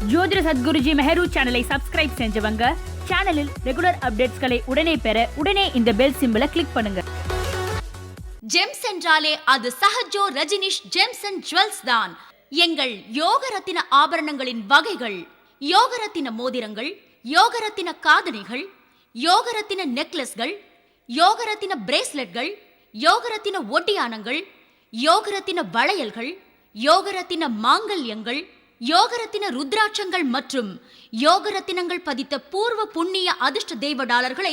ஜோதிட சத்குருஜி மெஹரு சேனலை சப்ஸ்கிரைப் செஞ்சவங்க சேனலில் ரெகுலர் அப்டேட்ஸ்களை உடனே பெற உடனே இந்த பெல் சிம்பலை கிளிக் பண்ணுங்க. ஜெம்ஸ் என்றாலே அது Sahajo Rajneesh gems and jewels தான். எங்கள் யோகரத்தின ஆபரணங்களின் வகைகள்: யோகரத்தின மோதிரங்கள், யோகரத்தின காதணிகள், யோகரத்தின நெக்லஸ்கள், யோகரத்தின பிரேஸ்லெட்கள், யோகரத்தின ஒட்டியானங்கள், யோகரத்தின வளையல்கள், யோகரத்தின மாங்கல்யங்கள், யோகரத்தின ருத்ராட்சங்கள் மற்றும் யோகரத்தினங்கள் பதித்த பூர்வ புண்ணிய அதிர்ஷ்ட தெய்வ டாலர்களை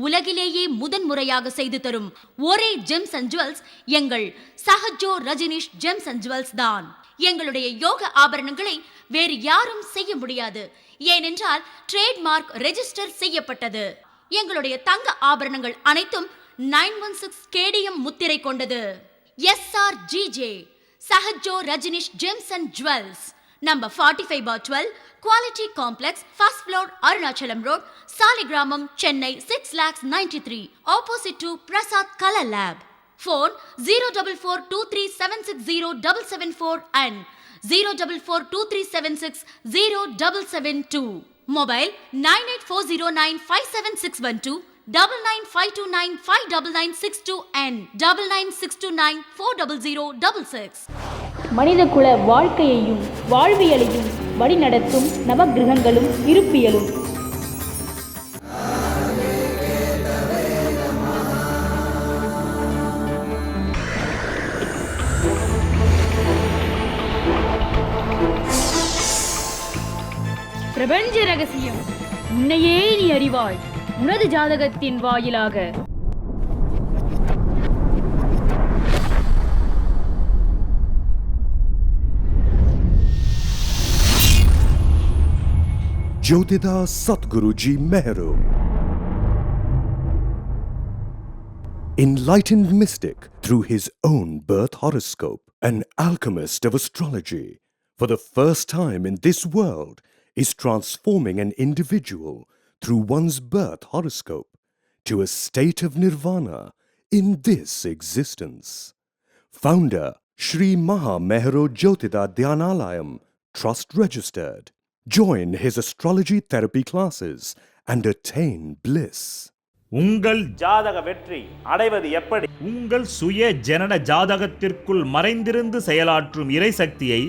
உலகிலேயே முதன்முறையாக செய்து தரும் ஒரே ஜெம்ஸ் அண்ட் ஜுவல்ஸ் எங்கள் Sahajo Rajneesh gems and jewels தான். எங்களுடைய யோக ஆபரணங்களை வேறு யாரும் செய்ய முடியாது. ஏனென்றால் ட்ரேட்மார்க் ரெஜிஸ்டர் செய்யப்பட்டது. எங்களுடைய தங்க ஆபரணங்கள் அனைத்தும் 916 KDM முத்திரை கொண்டது. SRGJ Sahajo Rajneesh gems and jewels, number 45/12, Quality Complex, first floor, Arunachalam Road, Saligramam, Chennai 6,93,000, opposite to Prasad Color Lab. Phone 04423760774 and 04423760772. Mobile 9840957612, 9952959962 and 996294006. மனிதகுல வாழ்க்கையையும் வாழ்வியலையும் வழிநடத்தும் நவகிரகங்களும் இருப்பியலும். பிரபஞ்ச ரகசியம் உன்னையே நீ அறிவாய் உனது ஜாதகத்தின் வாயிலாக. Jyotida Satguruji Meheru, enlightened mystic through his own birth horoscope, an alchemist of astrology, for the first time in this world is transforming an individual through one's birth horoscope to a state of nirvana in this existence. Founder Sri Maha Meheru Jyotida Dhyanalayam, Trust Registered. Join his astrology therapy classes and attain bliss. உங்கள் ஜாதக வெற்றி அடைவது எப்படி? உங்கள் சுய ஜனன ஜாதகத்திற்குள் மறைந்திருந்து செயலாற்றும் இறைசக்தியை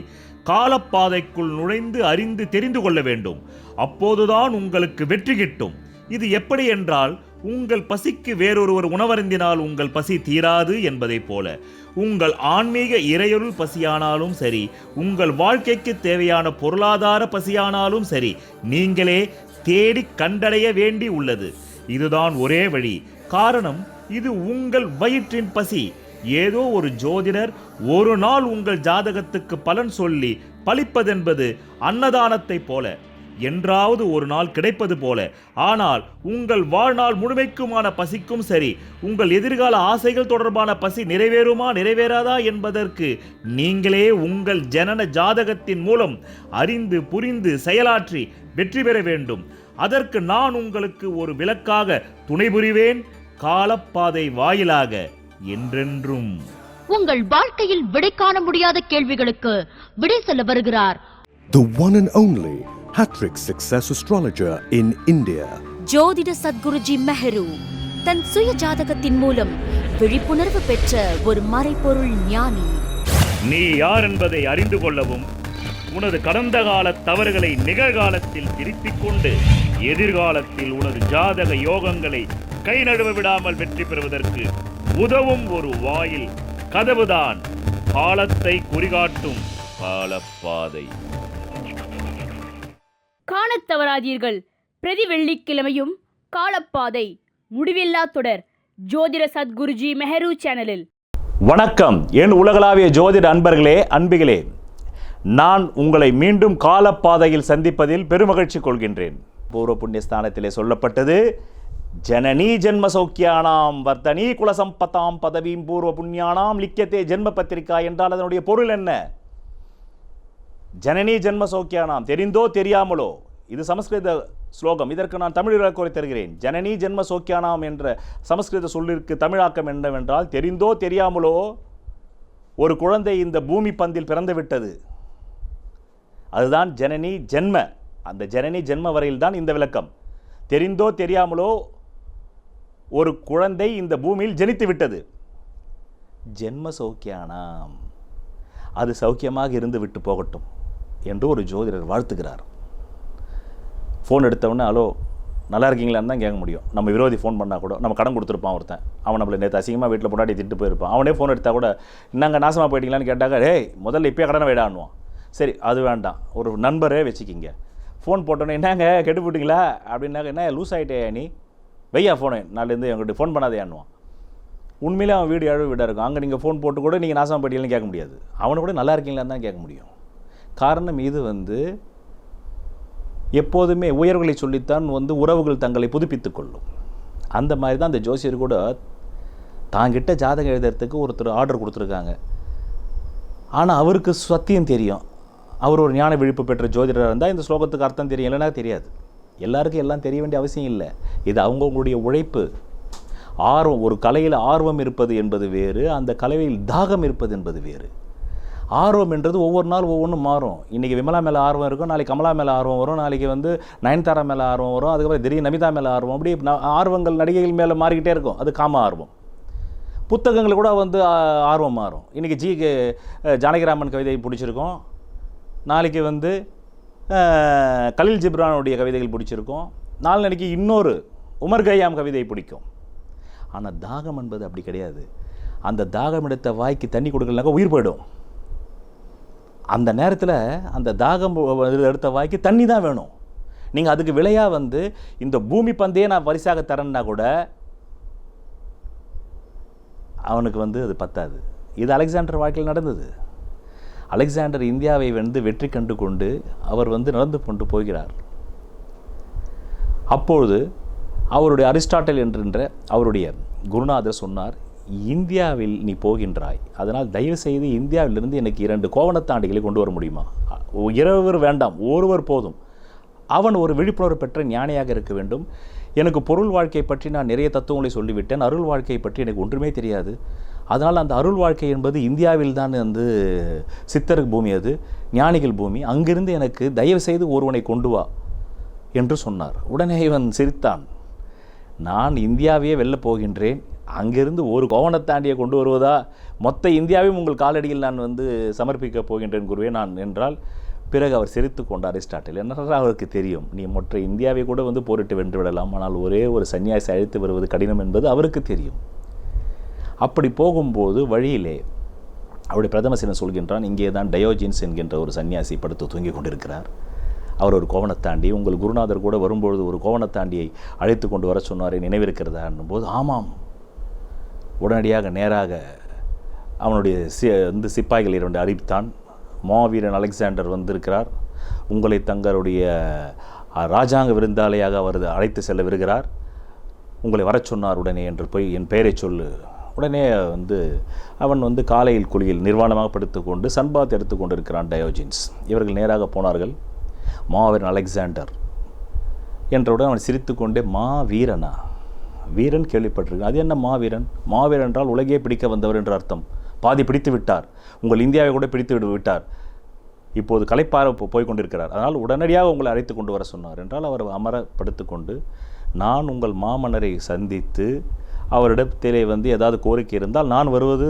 காலப்பாதைக்குள் நுழைந்து அறிந்து தெரிந்து கொள்ள வேண்டும். அப்போதுதான் உங்களுக்கு வெற்றி கிட்டும். இது எப்படி என்றால், உங்கள் பசிக்கு வேறொருவர் உணவருந்தினால் உங்கள் பசி தீராது என்பதை போல உங்கள் ஆன்மீக இறையொருள் பசியானாலும் சரி, உங்கள் வாழ்க்கைக்கு தேவையான பொருளாதார பசியானாலும் சரி, நீங்களே தேடி கண்டடைய வேண்டி உள்ளது. இதுதான் ஒரே வழி. காரணம், இது உங்கள் வயிற்றின் பசி. ஏதோ ஒரு ஜோதிடர் ஒரு நாள் உங்கள் ஜாதகத்துக்கு பலன் சொல்லி பலிப்பதென்பது அன்னதானத்தை போல, என்றாவது ஒரு நாள் கிடைப்பது போல. ஆனால் உங்கள் வாழ்நாள் முழுமைக்குமான பசிக்கும் சரி, உங்கள் எதிர்கால ஆசைகள் தொடர்பான பசி நிறைவேறுமா நிறைவேறாதா என்பதற்கு நீங்களே உங்கள் ஜனன ஜாதகத்தின் மூலம் அறிந்து புரிந்து செயலாற்றி வெற்றி பெற வேண்டும். அதற்கு நான் உங்களுக்கு ஒரு விளக்காக துணை புரிவேன், காலப்பாதை வாயிலாக என்றென்றும். உங்கள் வாழ்க்கையில் விடை காண முடியாத கேள்விகளுக்கு விடை சொல்ல வருகிறார் The one and only hat-trick success astrologer in India. ஜோதிட சத்குருஜி மெஹரு தன் சுய ஜாதகத்தின் மூலம் விழிப்புணர்வு பெற்ற ஒரு மறைபொருள் ஞானி. நீ யார் என்பதை அறிந்து கொள்ளவும், உனது கடந்த கால தவறுகளை நிகழ்காலத்தில் திருத்திக் கொண்டு எதிர்காலத்தில் உனது ஜாதக யோகங்களை கை நழுவ விடாமல் வெற்றி பெறுவதற்கு உதவும் ஒரு வாயில் கதவுதான் காலத்தை குறிகாட்டும் காலப்பாதை. காணத் தவறாதீர்கள். பிரதி வெள்ளிக்கிழமையும் காலப்பாதை முடிவில்லா தொடர் ஜோதிட சத்குருஜி மெஹரு சேனலில். வணக்கம் என் உலகளாவிய ஜோதிட அன்பர்களே, அன்பிகளே. நான் உங்களை மீண்டும் காலப்பாதையில் சந்திப்பதில் பெருமகிழ்ச்சி கொள்கின்றேன். பூர்வ புண்ணிய ஸ்தானத்திலே சொல்லப்பட்டது, ஜனனி ஜென்ம சௌக்கியானாம் வர்த்தனி குலசம்பதாம் பதவீம் பூர்வ புண்ணியானாம் லிக்கியத்தே ஜென்ம பத்திரிகா என்றால் அதனுடைய பொருள் என்ன? ஜனனி ஜென்ம சௌக்கியானாம், தெரிந்தோ தெரியாமலோ, இது சமஸ்கிருத ஸ்லோகம். இதற்கு நான் தமிழ் விளக்குரை தருகிறேன். ஜனனி ஜென்ம சௌக்கியானாம் என்ற சமஸ்கிருத சொல்லிற்கு தமிழாக்கம் என்னவென்றால், தெரிந்தோ தெரியாமலோ ஒரு குழந்தை இந்த பூமி பந்தில் பிறந்து விட்டது. அதுதான் ஜனனி ஜென்ம. அந்த ஜனனி ஜென்ம வரையில் தான் இந்த விளக்கம். தெரிந்தோ தெரியாமலோ ஒரு குழந்தை இந்த பூமியில் ஜனித்து விட்டது. ஜென்ம சௌக்கியானாம், அது சௌக்கியமாக இருந்து விட்டு போகட்டும் என்று ஒரு ஜோதிடர் வாழ்த்துகிறார். ஃபோன் எடுத்தவொடனே ஹலோ நல்லா இருக்கீங்களான்னு தான் கேட்க முடியும். நம்ம விரோதி ஃபோன் பண்ணால் கூட, நம்ம கடன் கொடுத்துருப்பான் ஒருத்தன், அவன் நம்மளை நேற்று அசிங்கமாக வீட்டில் பொண்டாட்டி திட்டு போயிருப்பான், அவனே ஃபோன் எடுத்தால் கூட என்னங்க நாசமாக போயிட்டீங்களான்னு கேட்டாக்க, ஏய் முதல்ல இப்போயே கடனை விடான்னுவான். சரி அது வேண்டாம், ஒரு நண்பரே வச்சுக்கிங்க. ஃபோன் போட்டோன்னே என்னங்க கெட்டு போட்டிங்களா அப்படின்னாக்க, என்ன லூஸ் ஆகிட்டே நீ வையா ஃபோனு, நாளிலேருந்து எங்கிட்ட ஃபோன் பண்ணாதேன்னுவான். உண்மையிலே அவன் வீடு எழுவு வீடாக இருக்கும். அங்கே நீங்கள் ஃபோன் போட்டு கூட நீங்கள் நாசமாக போயிட்டீங்கன்னு கேட்க முடியாது. அவனை கூட நல்லா இருக்கீங்களான்னு தான் கேட்க முடியும். காரணம் இது எப்போதுமே உயர்வுகளை சொல்லித்தான் உறவுகள் தங்களை புதுப்பித்துக் கொள்ளும். அந்த மாதிரி தான் அந்த ஜோசியர் கூட தாங்கிட்ட ஜாதகம் எழுதுறதுக்கு ஒருத்தர் ஆர்டர் கொடுத்துருக்காங்க. ஆனால் அவருக்கு சத்தியம் தெரியும். அவர் ஒரு ஞான விழிப்பு பெற்ற ஜோதிடராக இருந்தால் இந்த ஸ்லோகத்துக்கு அர்த்தம் தெரியும், இல்லைனா தெரியாது. எல்லாருக்கும் எல்லாம் தெரிய வேண்டிய அவசியம் இல்லை. இது அவங்களுடைய உழைப்பு, ஆர்வம். ஒரு கலையில் ஆர்வம் இருப்பது என்பது வேறு, அந்த கலையில் தாகம் இருப்பது என்பது வேறு. ஆர்வம் என்றது ஒவ்வொரு நாள் ஒவ்வொன்றும் மாறும். இன்றைக்கி விமலா மேலே ஆர்வம் இருக்கும், நாளைக்கு கமலா மேலே ஆர்வம் வரும், நாளைக்கு நயன்தாரா மேலே ஆர்வம் வரும், அதுக்கப்புறம் திடீர்னு நமிதா மேலே ஆர்வம். அப்படி ஆர்வங்கள் நடிகைகள் மேலே மாறிக்கிட்டே இருக்கும். அது காம ஆர்வம். புத்தகங்கள் கூட ஆர்வம் மாறும். இன்றைக்கி ஜானகிராமன் கவிதை பிடிச்சிருக்கோம், நாளைக்கு கலில் ஜிப்ரானுடைய கவிதைகள் பிடிச்சிருக்கும், நாளைக்கு இன்னொரு உமர் கய்யாம் கவிதை பிடிக்கும். ஆனால் தாகம் என்பது அப்படி கிடையாது. அந்த தாகம் எடுத்த வாய்க்கு தண்ணி கொடுக்கலனாக்கா உயிர் போயிடும். அந்த நேரத்தில் அந்த தாகம் எடுத்த வாய்க்கு தண்ணி தான் வேணும். நீங்கள் அதுக்கு விலையாக இந்த பூமி பந்தையே நான் பரிசாக தரேன்னா கூட அவனுக்கு அது பத்தாது. இது அலெக்சாண்டர் வாழ்க்கையில் நடந்தது. அலெக்சாண்டர் இந்தியாவை வெற்றி கண்டு கொண்டு அவர் நடந்து கொண்டு போகிறார். அப்பொழுது அவருடைய அரிஸ்டாட்டில் என்கின்ற அவருடைய குருநாதர் சொன்னார், இந்தியாவில் நீ போகின்றாய், அதனால் தயவு செய்து இந்தியாவிலிருந்து எனக்கு 2 கோவணத்தாண்டிகளை கொண்டு வர முடியுமா? இருவர் வேண்டாம், ஒருவர் போதும். அவன் ஒரு விழிப்புணர்வு பெற்ற ஞானியாக இருக்க வேண்டும். எனக்கு பொருள் வாழ்க்கை பற்றி நான் நிறைய தத்துவங்களை சொல்லிவிட்டேன், அருள் வாழ்க்கை பற்றி எனக்கு ஒன்றுமே தெரியாது. அதனால் அந்த அருள் வாழ்க்கை என்பது இந்தியாவில் தான் சித்தர் பூமி, அது ஞானிகள் பூமி. அங்கிருந்து எனக்கு தயவு செய்து ஒருவனை கொண்டு வா என்று சொன்னார். உடனே இவன் சிரித்தான். நான் இந்தியாவையே வெல்ல போகின்றேன், அங்கிருந்து ஒரு கோவணத்தாண்டியை கொண்டு வருவதா? மொத்த இந்தியாவையும் உங்கள் காலடியில் நான் சமர்ப்பிக்கப் போகின்றேன் குருவே நான் என்றால். பிறகு அவர் சிரித்து கொண்டார் அரிஸ்டாட்டில். என்றால் அவருக்கு தெரியும், நீ மொத்த இந்தியாவை கூட போரிட்டு வென்று விடலாம், ஆனால் ஒரே ஒரு சன்னியாசி அழைத்து வருவது கடினம் என்பது அவருக்கு தெரியும். அப்படி போகும்போது வழியிலே அவருடைய பிரதமசிரன் சொல்கின்றான், இங்கே தான் டயோஜின்ஸ் என்கின்ற ஒரு சன்னியாசி படுத்து தூங்கி கொண்டிருக்கிறார். அவர் ஒரு கோவணத்தாண்டி, உங்கள் குருநாதர் கூட வரும்பொழுது ஒரு கோவணத்தாண்டியை அழைத்து கொண்டு வர சொன்னார், நினைவிருக்கிறதா என்னும்போது ஆமாம். உடனடியாக நேராக அவனுடைய சிப்பாய்கள் 2 அறிவித்தான். மாவீரன் அலெக்சாண்டர் வந்திருக்கிறார், உங்களை தங்களுடைய ராஜாங்க விருந்தாளியாக அவர் அழைத்து செல்ல வருகிறார், உங்களை வர சொன்னார் உடனே என்று போய் என் பெயரை சொல்லு. உடனே அவன் காலையில் குளியில் நிர்வாணமாக படுத்துக்கொண்டு சன்பாத் எடுத்து கொண்டு இருக்கிறான் டயோஜின்ஸ். இவர்கள் நேராக போனார்கள். மாவீரன் அலெக்சாண்டர் என்றவுடன் அவன் சிரித்து கொண்டே, மா வீரனா? வீரன் கேள்விப்பட்டிருக்கு, அது என்ன மாவீரன்? மாவீரன் என்றால் உலகையே பிடிக்க வந்தவர் என்று அர்த்தம். பாதி பிடித்து விட்டார், உங்கள் இந்தியாவை கூட பிடித்து விட்டார், இப்போது களைப்பார போய் கொண்டிருக்கிறார், அதனால் உடனடியாக உங்களை அழைத்து கொண்டு வர சொன்னார் என்றால் அவர் அமரப்படுத்து கொண்டு, நான் உங்கள் மாமன்னரை சந்தித்து அவரிடத்திலே ஏதாவது கோரிக்கை இருந்தால் நான் வருவது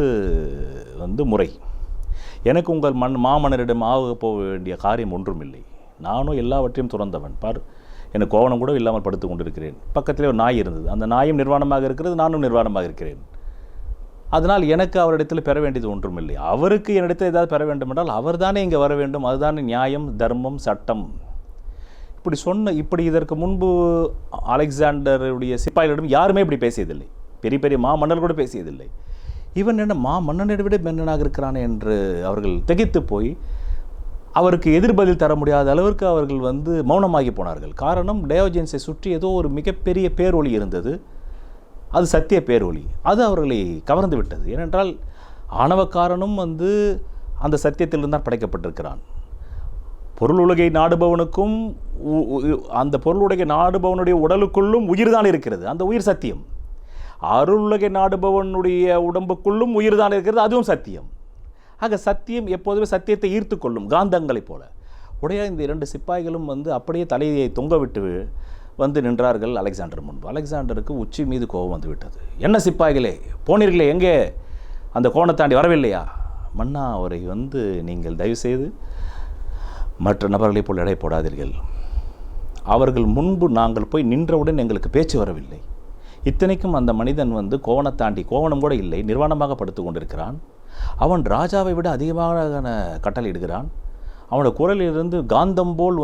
முறை. எனக்கு உங்கள் மாமன்னரிடம் ஆக போக வேண்டிய காரியம் ஒன்றுமில்லை. நானும் எல்லாவற்றையும் துறந்தவன். பார், எனக்கு கோவணம் கூட இல்லாமல் படுத்து கொண்டிருக்கிறேன். பக்கத்திலே ஒரு நாய் இருந்தது, அந்த நாயும் நிர்வாணமாக இருக்கிறது, நானும் நிர்வாணமாக இருக்கிறேன். அதனால் எனக்கு அவரிடத்தில் பெற வேண்டியது ஒன்றுமில்லை. அவருக்கு என்னிடத்தில் ஏதாவது பெற வேண்டும் என்றால் அவர் தானே இங்கே வர வேண்டும், அதுதானே நியாயம், தர்மம், சட்டம். இப்படி இதற்கு முன்பு அலெக்சாண்டருடைய சிப்பாய்களிடம் யாருமே இப்படி பேசியதில்லை. பெரிய பெரிய மன்னர் கூட பேசியதில்லை. இவன் என்ன மன்னனை விட மன்னனாக இருக்கிறானே என்று அவர்கள் திகைத்து போய் அவருக்கு எதிர்பதில் தர முடியாத அளவிற்கு அவர்கள் மௌனமாகி போனார்கள். காரணம், டயோஜின்ஸை சுற்றி ஏதோ ஒரு மிகப்பெரிய பேரொளி இருந்தது. அது சத்திய பேரொளி. அது அவர்களை கவர்ந்து விட்டது. ஏனென்றால் ஆணவக்காரனும் அந்த சத்தியத்திலிருந்து தான் படைக்கப்பட்டிருக்கிறான். பொருள் உலகை நாடுபவனுக்கும் அந்த பொருள் உலகை நாடுபவனுடைய உடலுக்குள்ளும் உயிர் தான் இருக்கிறது, அந்த உயிர் சத்தியம். அருள் உலகை நாடுபவனுடைய உடம்புக்குள்ளும் உயிர் தான் இருக்கிறது, அதுவும் சத்தியம். ஆக சத்தியம் எப்போதுமே சத்தியத்தை ஈர்த்து கொள்ளும் காந்தங்களைப் போல. உடைய இந்த 2 சிப்பாய்களும் அப்படியே தலையை தொங்க விட்டு நின்றார்கள் அலெக்சாண்டர் முன்பு. அலெக்சாண்டருக்கு உச்சி மீது கோபம் வந்து விட்டது. என்ன சிப்பாய்களே, போனீர்களே, எங்கே அந்த கோணை தாண்டி வரவில்லையா? மன்னா, அவரை நீங்கள் தயவுசெய்து மற்ற நபர்களைப் போல் எடை போடாதீர்கள். அவர்கள் முன்பு நாங்கள் போய் நின்றவுடன் எங்களுக்கு பேச்சு வரவில்லை. இத்தனைக்கும் அந்த மனிதன் கோவணை தாண்டி, கோவணம் கூட இல்லை, நிர்வாணமாக படுத்து கொண்டிருக்கிறான். அவன் ராஜாவை விட அதிகமாக கட்டளையிடுகிறான். அவனோட குரலிலிருந்து காந்தம் போல்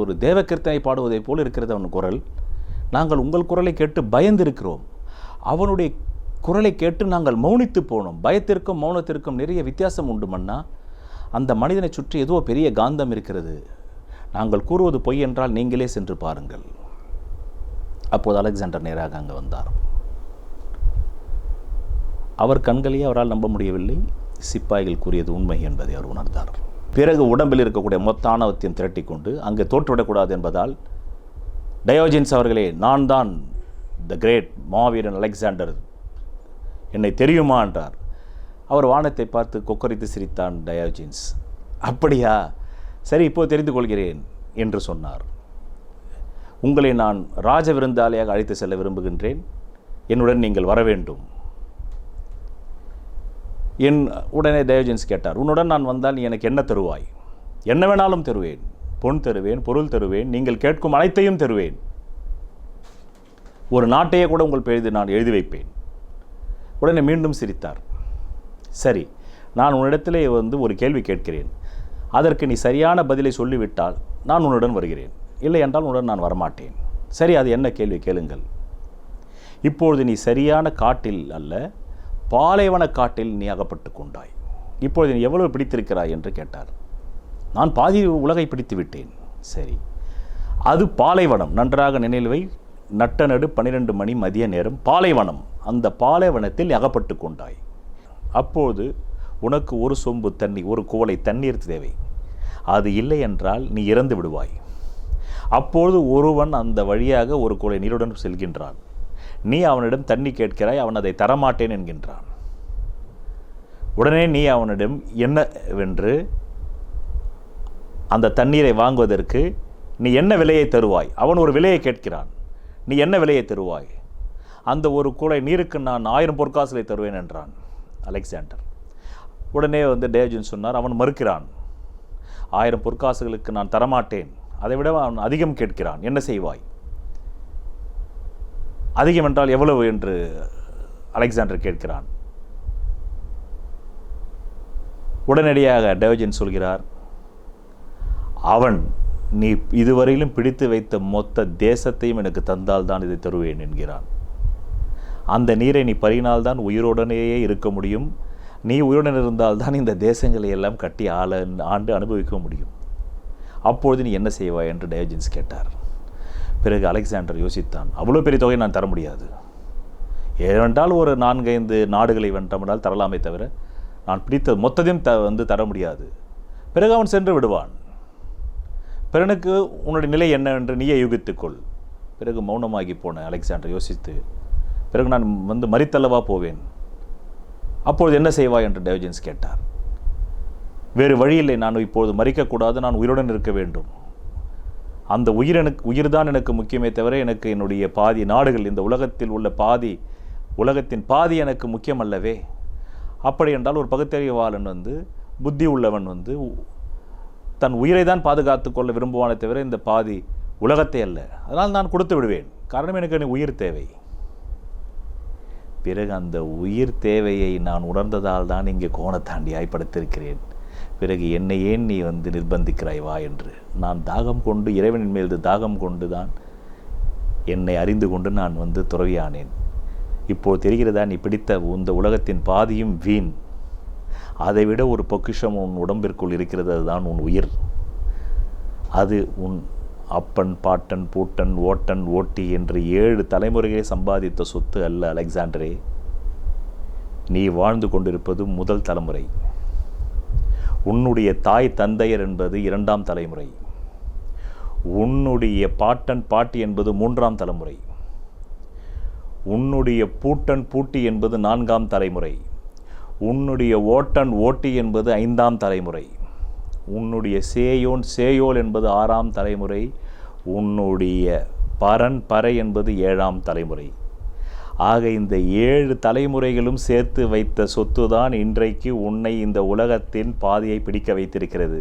ஒரு தேவகீர்த்தனை பாடுவதைப் போல் இருக்கிறது அவன் குரல். நாங்கள் உங்கள் குரலை கேட்டு பயந்திருக்கிறோம். அவனுடைய குரலை கேட்டு நாங்கள் மௌனித்து போனோம். பயத்திற்கும் மௌனத்திற்கும் நிறைய வித்தியாசம் உண்டு மன்னா. அந்த மனிதனை சுற்றி ஏதோ பெரிய காந்தம் இருக்கிறது. நாங்கள் கூறுவது பொய் என்றால் நீங்களே சென்று பாருங்கள். அப்போது அலெக்சாண்டர் நேராக அங்கே வந்தார். அவர் கண்களையே அவரால் நம்ப முடியவில்லை. சிப்பாய்கள் கூறியது உண்மை என்பதை அவர் உணர்ந்தார். பிறகு உடம்பில் இருக்கக்கூடிய மொத்த ஆணவத்தையும் திரட்டிக்கொண்டு அங்கே தோற்றுவிடக்கூடாது என்பதால், டயோஜின்ஸ் அவர்களே, நான் தான் த கிரேட் மாவீரன் அலெக்சாண்டர், என்னை தெரியுமா என்றார். அவர் வானத்தை பார்த்து கொக்கரித்து சிரித்தான் டயோஜின்ஸ். அப்படியா, சரி, இப்போது தெரிந்து கொள்கிறேன் என்று சொன்னார். உங்களை நான் ராஜ விருந்தாளியாக அழைத்து செல்ல விரும்புகின்றேன். என்னுடன் நீங்கள் வர வேண்டும். உடனே டயோஜின்ஸ் கேட்டார், உன்னுடன் நான் வந்தால் நீ எனக்கு என்ன தருவாய்? என்ன வேணாலும் தருவேன். பொன் தருவேன், பொருள் தருவேன், நீங்கள் கேட்கும் அனைத்தையும் தருவேன். ஒரு நாட்டையே கூட உங்கள் பெயரில் நான் எழுதி வைப்பேன். உடனே மீண்டும் சிரித்தார். சரி, நான் உன்னிடத்திலே ஒரு கேள்வி கேட்கிறேன். அதற்கு நீ சரியான பதிலை சொல்லிவிட்டால் நான் உன்னுடன் வருகிறேன், இல்லை என்றால் உன்னுடன் நான் வரமாட்டேன். சரி, அது என்ன கேள்வி கேளுங்கள். இப்பொழுது நீ சரியான காட்டில் அல்ல, பாலைவன காட்டில் நீ அகப்பட்டு கொண்டாய். இப்பொழுது நீ எவ்வளவு பிடித்திருக்கிறாய் என்று கேட்டார். நான் பாதி உலகை பிடித்து விட்டேன். சரி, அது பாலைவனம், நன்றாக நினைவை. நட்ட நடு 12 மணி மதிய நேரம், பாலைவனம். அந்த பாலைவனத்தில் அகப்பட்டு கொண்டாய். அப்போது உனக்கு ஒரு சொம்பு தண்ணி, ஒரு குவளை தண்ணீர் தேவை. அது இல்லை என்றால் நீ இறந்து விடுவாய். அப்போது ஒருவன் அந்த வழியாக ஒரு குவளை நீருடன் செல்கின்றான். நீ அவனிடம் தண்ணி கேட்கிறாய், அவன் அதை தரமாட்டேன் என்கின்றான். உடனே நீ அவனிடம் என்னவென்று அந்த தண்ணீரை வாங்குவதற்கு நீ என்ன விலையை தருவாய்? அவன் ஒரு விலையை கேட்கிறான். நீ என்ன விலையை தருவாய்? அந்த ஒரு குவளை நீருக்கு நான் 1000 பொற்காசுகளை தருவேன் என்றான் அலெக்சாண்டர். உடனே டயோஜின்ஸ் சொன்னார், அவன் மறுக்கிறான். 1000 பொற்காசுகளுக்கு நான் தரமாட்டேன், அதை விட அவன் அதிகம் கேட்கிறான், என்ன செய்வாய்? அதிகம் என்றால் எவ்வளவு என்று அலெக்சாண்டர் கேட்கிறான். உடனடியாக டயோஜின்ஸ் சொல்கிறார், அவன் நீ இதுவரையிலும் பிடித்து வைத்த மொத்த தேசத்தையும் எனக்கு தந்தால் தான் இதை தருவேன் என்கிறான். அந்த நீரை நீ பறினால்தான் உயிரோடனேயே இருக்க முடியும். நீ உயிருடன் இருந்தால்தான் இந்த தேசங்களை எல்லாம் கட்டி ஆண்டு அனுபவிக்க முடியும். அப்பொழுது நீ என்ன செய்வாய் என்று டயோஜின்ஸ் கேட்டார். பிறகு அலெக்சாண்டர் யோசித்தான். அவ்வளோ பெரிய தொகையை நான் தர முடியாது. ஏனென்றால் ஒரு 4-5 நாடுகளை வென்றமுடால் தரலாமே தவிர நான் பிடித்த மொத்தத்தையும் தர முடியாது. பிறகு அவன் சென்று விடுவான். பிறனுக்கு உன்னுடைய நிலை என்ன என்று நீயே யூகித்துக்கொள். பிறகு மௌனமாகி போன அலெக்சாண்டர் யோசித்து, பிறகு நான் மறித்தல்லவா போவேன், அப்பொழுது என்ன செய்வாய் என்று டயோஜின்ஸ் கேட்டார். வேறு வழியில்லை, நான் இப்பொழுது மறிக்கக்கூடாது, நான் உயிருடன் இருக்க வேண்டும். அந்த உயிர்தான் எனக்கு முக்கியமே தவிர எனக்கு என்னுடைய பாதி நாடுகள், இந்த உலகத்தில் உள்ள உலகத்தின் பாதி எனக்கு முக்கியம் அல்லவே. அப்படி என்றால் ஒரு பகுத்தறிவாளன் புத்தி உள்ளவன் தன் உயிரை தான் பாதுகாத்து கொள்ள விரும்புவானே தவிர இந்த பாதி உலகத்தை அல்ல. அதனால் நான் கொடுத்து விடுவேன். காரணம், எனக்கு உயிர் தேவை. பிறகு அந்த உயிர் தேவையை நான் உணர்ந்ததால் தான் இங்கே கோணத்தாண்டியாய் படுத்திருக்கிறேன். பிறகு என்னை ஏன் நீ நிர்பந்திக்கிறாய் வா என்று. நான் தாகம் கொண்டு, இறைவனின் மேல் தாகம் கொண்டு தான் என்னை அறிந்து கொண்டு நான் துறவியானேன். இப்போது தெரிகிறதா, நீ பிடித்த இந்த உலகத்தின் பாதியும் வீண். அதைவிட ஒரு பொக்கிஷம் உன் உடம்பிற்குள் இருக்கிறது, அதுதான் உன் உயிர். அது உன் அப்பன், பாட்டன், பூட்டன், ஓட்டன், ஓட்டி என்று 7 தலைமுறைகளை சம்பாதித்த சொத்து அல்ல அலெக்சாண்டரே. நீ வாழ்ந்து கொண்டிருப்பது முதல் தலைமுறை. உன்னுடைய தாய் தந்தையர் என்பது 2ஆம் தலைமுறை. உன்னுடைய பாட்டன் பாட்டி என்பது 3ஆம் தலைமுறை. உன்னுடைய பூட்டன் பூட்டி என்பது 4ஆம் தலைமுறை. உன்னுடைய ஓட்டன் ஓட்டி என்பது 5ஆம் தலைமுறை. உன்னுடைய சேயோல் என்பது 6ஆம் தலைமுறை, உன்னுடைய பறை என்பது 7ஆம் தலைமுறை. ஆக இந்த 7 தலைமுறைகளும் சேர்த்து வைத்த சொத்து தான் இன்றைக்கு உன்னை இந்த உலகத்தின் பாதியை பிடிக்க வைத்திருக்கிறது.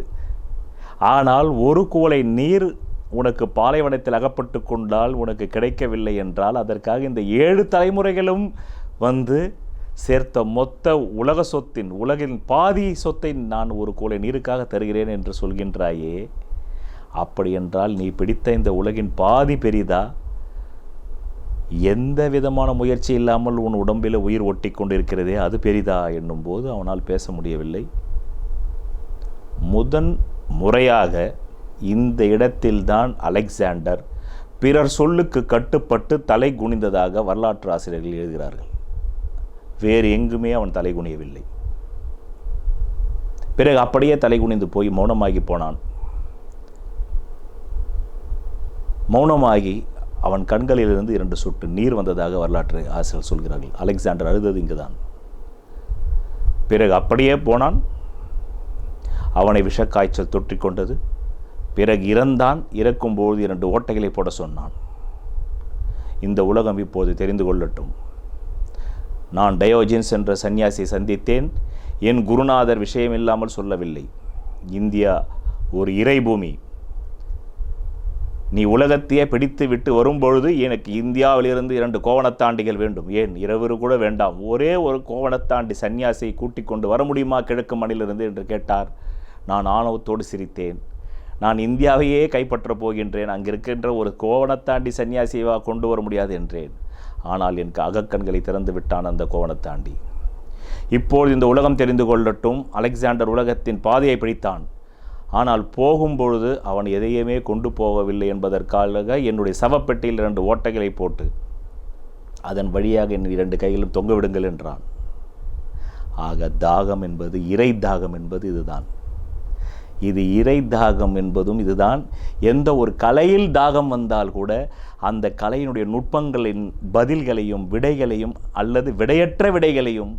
ஆனால் ஒரு குவளை நீர் உனக்கு பாலைவனத்தில் அகப்பட்டு கொண்டால் உனக்கு கிடைக்கவில்லை என்றால் அதற்காக இந்த 7 தலைமுறைகளும் வந்து சேர்த்த மொத்த உலக சொத்தின் உலகின் பாதி சொத்தை நான் ஒரு குவளை நீருக்காக தருகிறேன் என்று சொல்கின்றாயே, அப்படி என்றால் நீ பிடித்த இந்த உலகின் பாதி பெரிதா? எந்த விதமான முயற்சி இல்லாமல் உன் உடம்பில் உயிர் ஒட்டி கொண்டிருக்கிறதே அது பெரிதா என்னும்போது அவனால் பேச முடியவில்லை. முதன் முறையாக இந்த இடத்தில்தான் அலெக்சாண்டர் பிறர் சொல்லுக்கு கட்டுப்பட்டு தலை குனிந்ததாக வரலாற்று ஆசிரியர்கள் எழுதுகிறார்கள். வேறு எங்குமே அவன் தலை குனியவில்லை. பிறகு அப்படியே தலை குனிந்து போய் மௌனமாகி போனான். மௌனமாகி அவன் கண்களிலிருந்து 2 சொட்டு நீர் வந்ததாக வரலாற்று ஆசிரியர்கள் சொல்கிறார்கள். அலெக்சாண்டர் அழுதது இங்குதான். பிறகு அப்படியே போனான். அவனை விஷக்காய்ச்சல் தொற்றிக் கொண்டது. பிறகு இறந்தான். இறக்கும்போது 2 ஓட்டைகளை போட சொன்னான். இந்த உலகம் இப்போது தெரிந்து கொள்ளட்டும், நான் டயோஜின்ஸ் என்ற சன்னியாசியை சந்தித்தேன். என் குருநாதர் விஷயம் இல்லாமல் சொல்லவில்லை. இந்தியா ஒரு இறைபூமி. நீ உலகத்தையே பிடித்து விட்டு வரும்பொழுது எனக்கு இந்தியாவிலிருந்து 2 கோவணத்தாண்டிகள் வேண்டும். ஏன் 2 கூட வேண்டாம், ஒரே ஒரு கோவணத்தாண்டி சன்னியாசியை கூட்டிக் கொண்டு வர முடியுமா கிழக்கு மண்ணிலிருந்து என்று கேட்டார். நான் ஆணவத்தோடு சிரித்தேன். நான் இந்தியாவையே கைப்பற்றப் போகின்றேன், அங்கே இருக்கின்ற ஒரு கோவணத்தாண்டி சன்னியாசியை கொண்டு வர முடியாது என்றேன். ஆனால் எனக்கு அகக்கண்களை திறந்து விட்டான் அந்த கோவணத்தாண்டி. இப்போது இந்த உலகம் தெரிந்து கொள்ளட்டும், அலெக்சாண்டர் உலகத்தின் பாதையை பிடித்தான். ஆனால் போகும்பொழுது அவன் எதையுமே கொண்டு போகவில்லை என்பதற்காக என்னுடைய சவப்பெட்டியில் 2 ஓட்டைகளை போட்டு அதன் வழியாக என் 2 கைகளும் தொங்க விடுங்கள் என்றான். ஆக தாகம் என்பது, இறை தாகம் என்பது இதுதான். இது இறை தாகம் என்பதும் இதுதான். எந்த ஒரு கலையில் தாகம் வந்தால் கூட அந்த கலையினுடைய நுட்பங்களின் பதில்களையும் விடைகளையும் அல்லது விடையற்ற விடைகளையும்,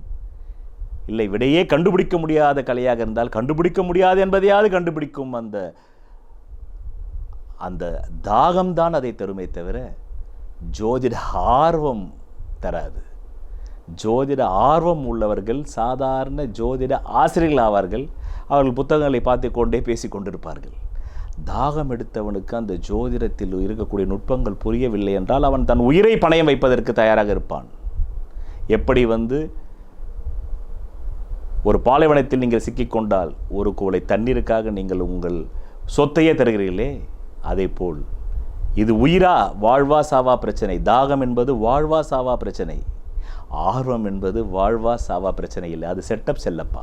இல்லை விடையே கண்டுபிடிக்க முடியாத கலையாக இருந்தால் கண்டுபிடிக்க முடியாது என்பதையாவது கண்டுபிடிக்கும் அந்த தாகம்தான் அதை தருமே தவிர ஜோதிட ஆர்வம் தராது. ஜோதிட ஆர்வம் உள்ளவர்கள் சாதாரண ஜோதிட ஆசிரியர்கள் ஆவார்கள். அவர்கள் புத்தகங்களை பார்த்து கொண்டே பேசி கொண்டிருப்பார்கள். தாகம் எடுத்தவனுக்கு அந்த ஜோதிடத்தில் இருக்கக்கூடிய நுட்பங்கள் புரியவில்லை என்றால் அவன் தன் உயிரை பணயம் வைப்பதற்கு தயாராக இருப்பான். எப்படி ஒரு பாலைவனத்தில் நீங்கள் சிக்கிக்கொண்டால் ஒரு குவளை தண்ணீருக்காக நீங்கள் உங்கள் சொத்தையே தருகிறீர்களே, அதே போல் இது உயிரா வாழ்வா சாவா பிரச்சனை. தாகம் என்பது வாழ்வா சாவா பிரச்சனை. ஆர்வம் என்பது வாழ்வா சாவா பிரச்சனை இல்லை. அது செட்டப் செல்லப்பா.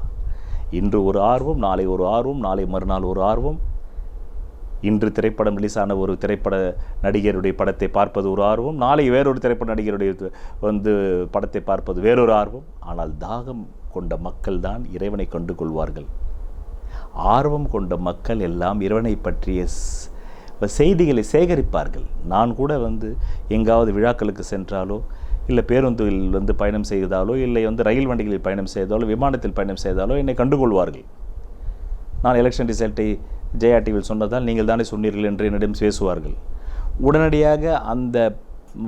இன்று ஒரு ஆர்வம், நாளை ஒரு ஆர்வம், நாளை மறுநாள் ஒரு ஆர்வம். இன்று திரைப்படம் ரிலீஸான ஒரு திரைப்பட நடிகருடைய படத்தை பார்ப்பது ஒரு ஆர்வம், நாளை வேறொரு திரைப்பட நடிகருடைய படத்தை பார்ப்பது வேறொரு ஆர்வம். ஆனால் தாகம் கொண்ட மக்கள் தான் இறைவனை கண்டு கொள்வார்கள். ஆர்வம் கொண்ட மக்கள் எல்லாம் இறைவனை பற்றிய செய்திகளை சேகரிப்பார்கள். நான் கூட எங்காவது விழாக்களுக்கு சென்றாலோ, இல்லை பேருந்தில் பயணம் செய்தாலோ, இல்லை ரயில் வண்டிகளில் பயணம் செய்தாலோ, விமானத்தில் பயணம் செய்தாலோ என்னை கண்டுகொள்வார்கள். நான் எலெக்ஷன் ரிசல்ட்டை ஜெயா டிவியில் சொன்னதால் நீங்கள் தானே சொன்னீர்கள் என்று என்னிடம் பேசுவார்கள். உடனடியாக அந்த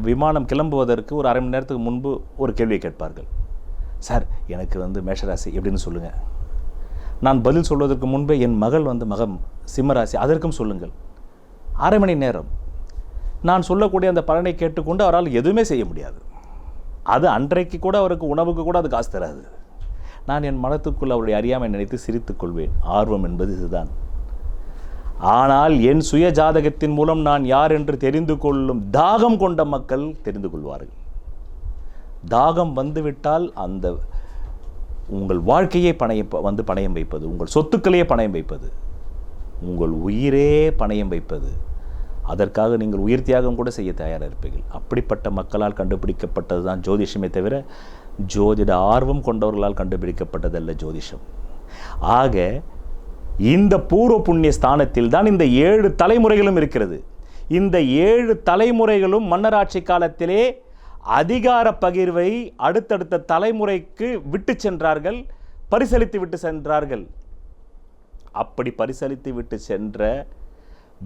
விமானம் கிளம்புவதற்கு ஒரு அரை மணி நேரத்துக்கு முன்பு ஒரு கேள்வியை கேட்பார்கள். சார், எனக்கு மேஷராசி எப்படின்னு சொல்லுங்கள். நான் பதில் சொல்வதற்கு முன்பே என் மகள் மகம் சிம்மராசி, அதற்கும் சொல்லுங்கள். அரை மணி நேரம் நான் சொல்லக்கூடிய அந்த பலனை கேட்டுக்கொண்டு அவரால் எதுவுமே செய்ய முடியாது. அது அன்றைக்கு கூட அவருக்கு உணவுக்கு கூட அது காசு தராது. நான் என் மனத்துக்குள் அவருடைய அறியாமை நினைத்து சிரித்துக் கொள்வேன். ஆர்வம் என்பது இதுதான். ஆனால் என் சுய ஜாதகத்தின் மூலம் நான் யார் என்று தெரிந்து கொள்ளும் தாகம் கொண்ட மக்கள் தெரிந்து கொள்வார்கள். தாகம் வந்துவிட்டால் அந்த உங்கள் வாழ்க்கையை பணயம் வைப்பது, உங்கள் சொத்துக்களையே பணயம் வைப்பது, உங்கள் உயிரே பணயம் வைப்பது, அதற்காக நீங்கள் உயிர் தியாகம் கூட செய்ய தயாராக இருப்பீர்கள். அப்படிப்பட்ட மக்களால் கண்டுபிடிக்கப்பட்டது தான் ஜோதிஷமே தவிர ஜோதிட ஆர்வம் கொண்டவர்களால் கண்டுபிடிக்கப்பட்டதல்ல ஜோதிஷம். ஆக இந்த பூர்வ புண்ணிய ஸ்தானத்தில் தான் இந்த 7 தலைமுறைகளும் இருக்கிறது. இந்த 7 தலைமுறைகளும் மன்னராட்சி காலத்திலே அதிகார பகிர்வை அடுத்தடுத்த தலைமுறைக்கு விட்டு சென்றார்கள், பரிசளித்து விட்டு சென்றார்கள். அப்படி பரிசளித்து விட்டு சென்ற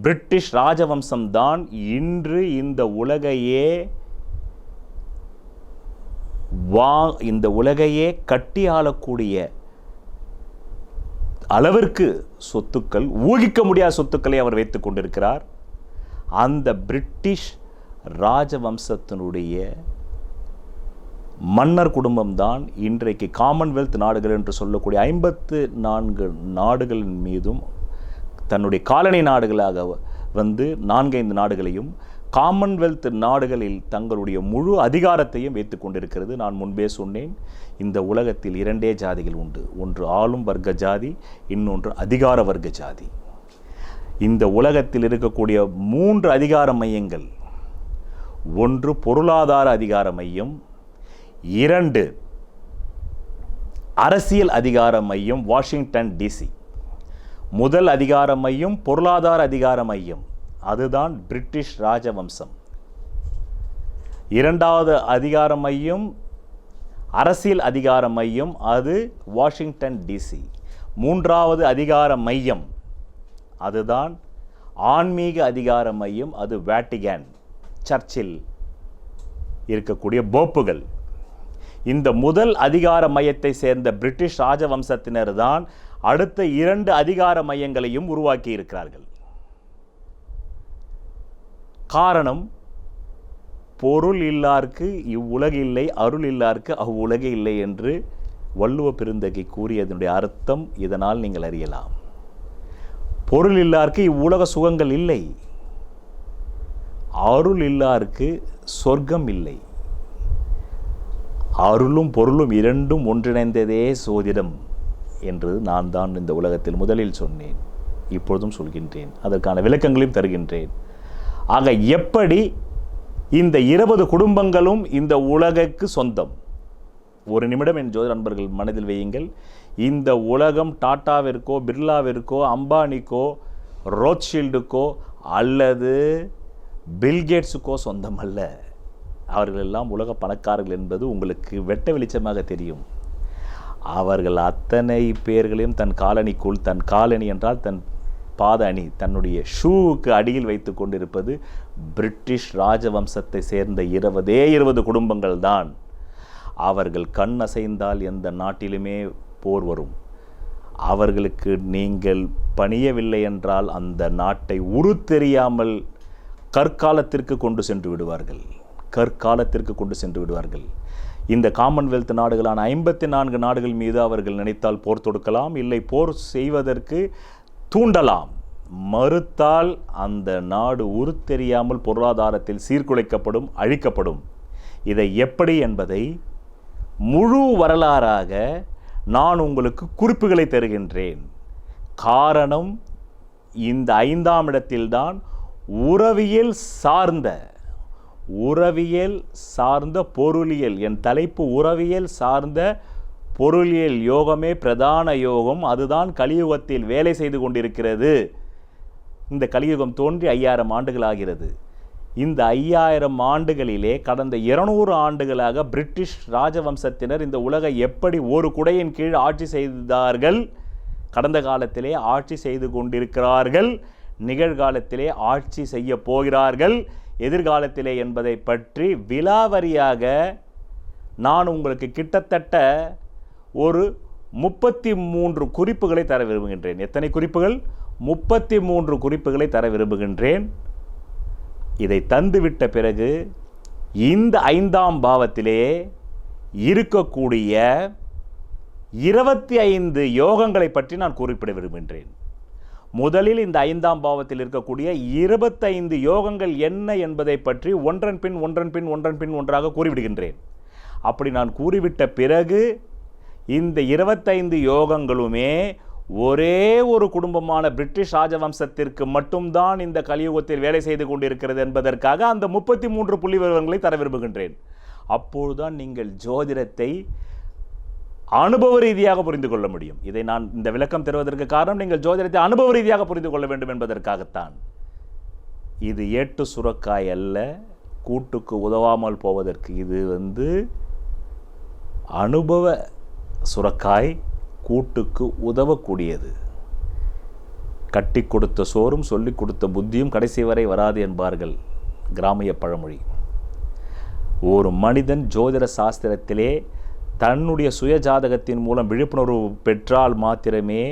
பிரிட்டிஷ் ராஜவம்சம்தான் இன்று இந்த உலகையே கட்டி ஆளக்கூடிய அளவிற்கு சொத்துக்கள், ஊகிக்க முடியாத சொத்துக்களை அவர் வைத்துக் கொண்டிருக்கிறார். அந்த பிரிட்டிஷ் ராஜவம்சத்தினுடைய மன்னர் குடும்பம்தான் இன்றைக்கு காமன்வெல்த் நாடுகள் என்று சொல்லக்கூடிய 54 நாடுகளின் மீதும் தன்னுடைய காலனி நாடுகளாக வந்து 4-5 நாடுகளையும் காமன்வெல்த் நாடுகளில் தங்களுடைய முழு அதிகாரத்தையும் வைத்துக் கொண்டிருக்கிறது. நான் முன்பே சொன்னேன், இந்த உலகத்தில் 2 ஜாதிகள் உண்டு. ஒன்று ஆளும் வர்க்க ஜாதி, இன்னொன்று அதிகார வர்க்க ஜாதி. இந்த உலகத்தில் இருக்கக்கூடிய 3 அதிகார மையங்கள், ஒன்று பொருளாதார அதிகார மையம், 2 அரசியல் அதிகார மையம் வாஷிங்டன் டிசி. முதல் அதிகார மையம் பொருளாதார அதிகார மையம், அதுதான் பிரிட்டிஷ் ராஜவம்சம். 2வது அதிகார மையம் அரசியல் அதிகார மையம், அது வாஷிங்டன் டிசி. 3வது அதிகார மையம் அதுதான் ஆன்மீக அதிகார மையம், அது வேட்டிகன் சர்ச்சில் இருக்கக்கூடிய போப்புகள். இந்த முதல் அதிகார மையத்தை சேர்ந்த பிரிட்டிஷ் ராஜவம்சத்தினர் தான் அடுத்த 2 அதிகார மையங்களையும் உருவாக்கி இருக்கிறார்கள். காரணம், பொருள் இல்லார்க்கு இவ்வுலகு இல்லை, அருள் இல்லார்க்கு அவ்வுலகு இல்லை என்று வள்ளுவ பெருந்தகை கூறியதனுடைய அர்த்தம் இதனால் நீங்கள் அறியலாம். பொருள் இல்லார்க்கு இவ்வுலக சுகங்கள் இல்லை, அருள் இல்லார்க்கு சொர்க்கம் இல்லை. அருளும் பொருளும் 2ம் ஒன்றிணைந்ததே சோதிடம் என்று நான் தான் இந்த உலகத்தில் முதலில் சொன்னேன், இப்பொழுதும் சொல்கின்றேன், அதற்கான விளக்கங்களையும் தருகின்றேன். ஆக எப்படி இந்த 20 குடும்பங்களும் இந்த உலகுக்கு சொந்தம்? ஒரு நிமிடம் என் ஜோதிட நண்பர்கள் மனதில் வையுங்கள். இந்த உலகம் டாட்டாவிற்கோ, பிர்லாவிற்கோ, அம்பானிக்கோ, ரோத்ஷீல்டுக்கோ அல்லது பில்கேட்ஸுக்கோ சொந்தம் அல்ல. அவர்கள் எல்லாம் உலக பணக்காரர்கள் என்பது உங்களுக்கு வெட்ட வெளிச்சமாக தெரியும். அவர்கள் அத்தனை பேர்களையும் தன் காலனிக்குள், தன் காலனி என்றால் தன் பாத அணி, தன்னுடைய ஷூவுக்கு அடியில் வைத்து கொண்டிருப்பது பிரிட்டிஷ் ராஜவம்சத்தை சேர்ந்த 20 குடும்பங்கள் தான். அவர்கள் கண் அசைந்தால் எந்த நாட்டிலுமே போர் வரும். அவர்களுக்கு நீங்கள் பணியவில்லை என்றால் அந்த நாட்டை தெரியாமல் கற்காலத்திற்கு கொண்டு சென்று விடுவார்கள். இந்த காமன்வெல்த் நாடுகளான 54 நாடுகள் மீது அவர்கள் நினைத்தால் போர் தொடுக்கலாம், இல்லை போர் செய்வதற்கு தூண்டலாம். மறுத்தால் அந்த நாடு தெரியாமல் பொருளாதாரத்தில் சீர்குலைக்கப்படும், அழிக்கப்படும். இதை எப்படி என்பதை முழு வரலாறாக நான் உங்களுக்கு குறிப்புகளை தருகின்றேன். காரணம், இந்த 5ஆம் இடத்தில்தான் உறவியல் சார்ந்த பொருளியல், என் தலைப்பு உறவியல் சார்ந்த பொருளியல் யோகமே பிரதான யோகம். அதுதான் கலியுகத்தில் வேலை செய்து கொண்டிருக்கிறது. இந்த கலியுகம் தோன்றி 5000 ஆண்டுகள் ஆகிறது. இந்த 5000 ஆண்டுகளிலே கடந்த 200 ஆண்டுகளாக பிரிட்டிஷ் ராஜவம்சத்தினர் இந்த உலகை எப்படி ஒரு குடையின் கீழ் ஆட்சி செய்தார்கள், கடந்த காலத்திலே ஆட்சி செய்து கொண்டிருக்கிறார்கள், நிகழ்காலத்திலே ஆட்சி செய்ய போகிறார்கள், எதிர்காலத்திலே என்பதை பற்றி விலாவரியாக நான் உங்களுக்கு கிட்டத்தட்ட ஒரு 33 குறிப்புகளை தர விரும்புகின்றேன். எத்தனை குறிப்புகள்? 33 குறிப்புகளை தர விரும்புகின்றேன். இதை தந்துவிட்ட பிறகு இந்த 5ஆம் பாவத்திலே இருக்கக்கூடிய 25 யோகங்களை பற்றி நான் குறிப்பிட விரும்புகின்றேன். முதலில் இந்த 5ஆம் பாவத்தில் இருக்கக்கூடிய 25 யோகங்கள் என்ன என்பதை பற்றி ஒன்றன் பின் ஒன்றாக கூறிவிடுகின்றேன். அப்படி நான் கூறிவிட்ட பிறகு இந்த 25 யோகங்களுமே ஒரே ஒரு குடும்பமான பிரிட்டிஷ் ராஜவம்சத்திற்கு மட்டும்தான் இந்த கலியுகத்தில் வேலை செய்து கொண்டிருக்கிறது என்பதற்காக அந்த 33 புள்ளி விவரங்களை தர விரும்புகின்றேன். அப்பொழுதுதான் நீங்கள் ஜோதிடத்தை அனுபவ ரீதியாக புரிந்து கொள்ள முடியும். இதை நான் இந்த விளக்கம் தருவதற்கு காரணம், நீங்கள் ஜோதிடத்தை அனுபவ ரீதியாக புரிந்து கொள்ள வேண்டும் என்பதற்காகத்தான். இது ஏட்டு சுரக்காய் அல்ல, கூட்டுக்கு உதவாமல் போவதற்கு. இது அனுபவ சுரக்காய், கூட்டுக்கு உதவக்கூடியது. கட்டி கொடுத்த சோறும் சொல்லிக் கொடுத்த புத்தியும் கடைசி வரை வராது என்பார்கள் கிராமிய பழமொழி. ஒரு மனிதன் ஜோதிட சாஸ்திரத்திலே தன்னுடைய சுய ஜாதகத்தின் மூலம் விழிப்புணர்வு பெற்றால் மாத்திரமே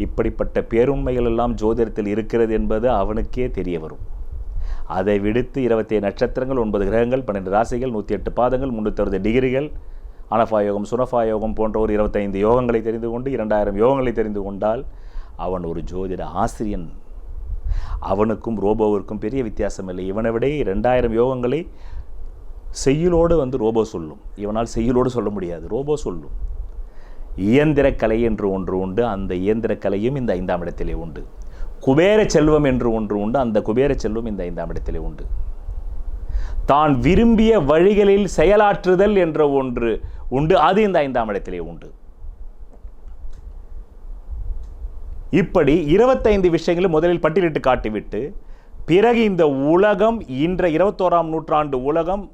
இப்படிப்பட்ட பேருண்மைகள் எல்லாம் ஜோதிடத்தில் இருக்கிறது என்பது அவனுக்கே தெரிய வரும். அதை விடுத்து 27 நட்சத்திரங்கள், 9 கிரகங்கள், 12 ராசிகள், 108 பாதங்கள், 360 டிகிரிகள், அனஃபா யோகம், சுனஃபா யோகம் போன்ற ஒரு 25 யோகங்களை தெரிந்து கொண்டு 2000 யோகங்களை தெரிந்து கொண்டால் அவன் ஒரு ஜோதிட ஆசிரியன். அவனுக்கும் ரோபோவிற்கும் பெரிய வித்தியாசம் இல்லை. இவனை விட 2000 யோகங்களை செய்யுளோடு ரோபோ சொல்லும். இவனால் செய்யுளோடு சொல்ல முடியாது, ரோபோ சொல்லும். இயந்திரக்கலை என்று ஒன்று உண்டு, அந்த இயந்திரக்கலையும் இந்த 5ஆம் இடத்திலே உண்டு. குபேர செல்வம் என்று ஒன்று உண்டு, அந்த குபேர செல்வம் இந்த 5ஆம் இடத்திலே உண்டு. தான் விரும்பிய வழிகளில் செயலாற்றுதல் என்ற ஒன்று உண்டு, அது இந்த 5ஆம் இடத்திலே உண்டு. இப்படி 25 விஷயங்களை முதலில் பட்டியலிட்டு காட்டிவிட்டு பிறகு இந்த உலகம், இன்றைய 21ஆம் நூற்றாண்டு உலகம்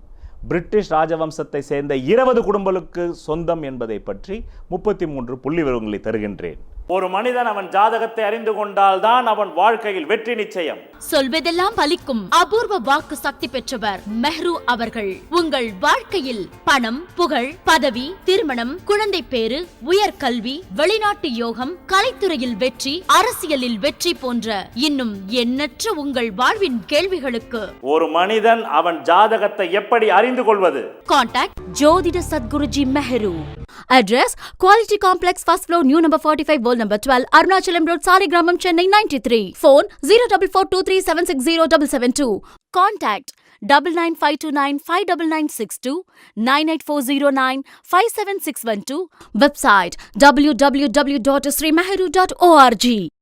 பிரிட்டிஷ் ராஜவம்சத்தை சேர்ந்த 20 குடும்பங்களுக்கு சொந்தம் என்பதை பற்றி 33 புள்ளி விவரங்களை தருகின்றேன். ஒரு மனிதன் அவன் ஜாதகத்தை அறிந்து கொண்டால் தான் அவன் வாழ்க்கையில் வெற்றி நிச்சயம். சொல்வதெல்லாம் பலிக்கும் அபூர்வ வாக்கு சக்தி பெற்றவர் மெஹ்ரு அவர்கள். உங்கள் வாழ்க்கையில் பணம், புகழ், பதவி, திருமணம், குழந்தை பேறு, உயர்கல்வி, வெளிநாட்டு யோகம், கலைத்துறையில் வெற்றி, அரசியலில் வெற்றி போன்ற இன்னும் எண்ணற்ற உங்கள் வாழ்வின் கேள்விகளுக்கு ஒரு மனிதன் அவன் ஜாதகத்தை எப்படி அறிந்து கொள்வது? கான்டாக்ட் ஜோதிட Sadguruji Mehru. Address Quality Complex, first floor, new number 45, wall number 12, Arunachalam Road, Saligramam, Chennai 93. Phone 0442376072. Contact 9952959962, 98409 57612. Website www.srimeheru.org.